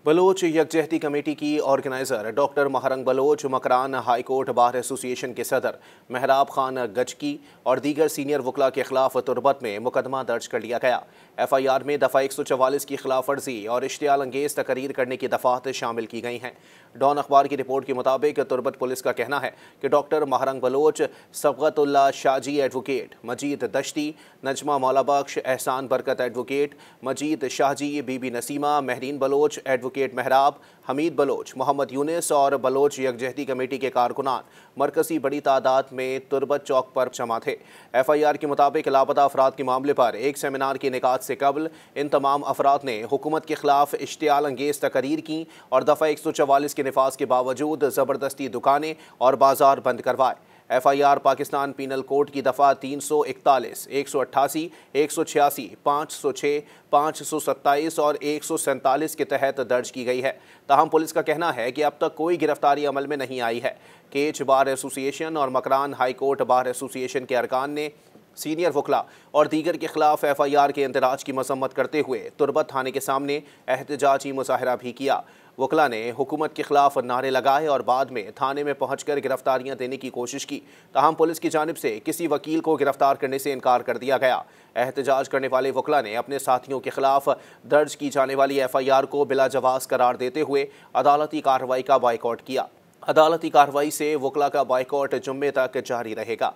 Bloch यकजहती committee की organiser doctor Mahrang Baloch, Makran high court bar association के सदर महराब खान गचकी और दीगर सीनियर वकला के खिलाफ तुरबत में मुकदमा दर्ज कर लिया गया। FIR में दफ़ा 144 की खिलाफ वर्जी और इश्तियाल अंगेज तकरीर करने की दफ़ात शामिल की गई हैं। डॉन अखबार की रिपोर्ट के मुताबिक तुरबत पुलिस का कहना है कि doctor Mahrang Baloch, Sabghatullah Shahji advocate, Majeed Dashti, Najma Maulabakhsh, Ehsan Barkat advocate, Majeed Shahji, Bibi Naseema, Mahreen Baloch advocate Mehrab, Hameed Baloch, Mohammad Younis और बलोच यकजहती कमेटी के कारकुनान मरकजी बड़ी तादाद में तुरबत चौक पर जमा थे। FIR के मुताबिक लापता अफराद के मामले पर एक सेमिनार के इनेकाद से कबल इन तमाम अफराद ने हुकूमत के खिलाफ इश्तियाल अंगेज तकरीर की और दफ़ा 144 के नफाज के बावजूद ज़बरदस्ती दुकानें और बाजार बंद करवाए। FIR पाकिस्तान पीनल कोड की दफ़ा 341, 188, 186, 506, 527 और 147 के तहत दर्ज की गई है। ताहम पुलिस का कहना है कि अब तक कोई गिरफ्तारी अमल में नहीं आई है। केच बार एसोसिएशन और Makran high court bar association के अरकान ने सीनियर वकला और दीगर के खिलाफ FIR के इंदराज की मसम्मत करते हुए तुरबत थाने के सामने एहतजाजी मुजाहरा भी किया। वकला ने हुकूमत के खिलाफ नारे लगाए और बाद में थाने में पहुंचकर गिरफ्तारियां देने की कोशिश की। ताहम पुलिस की जानिब से किसी वकील को गिरफ्तार करने से इनकार कर दिया गया। एहतजाज करने वाले वकला ने अपने साथियों के खिलाफ दर्ज की जाने वाली FIR को बिला जवाज़ करार देते हुए अदालती कार्रवाई का बाइकआउट किया। अदालती कार्रवाई से वकला का बाइकआउट जुम्मे तक जारी रहेगा।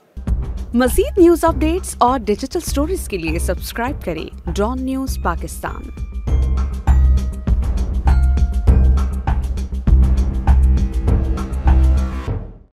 मज़ीद न्यूज़ अपडेट्स और डिजिटल स्टोरीज के लिए सब्सक्राइब करें डॉन न्यूज़ पाकिस्तान।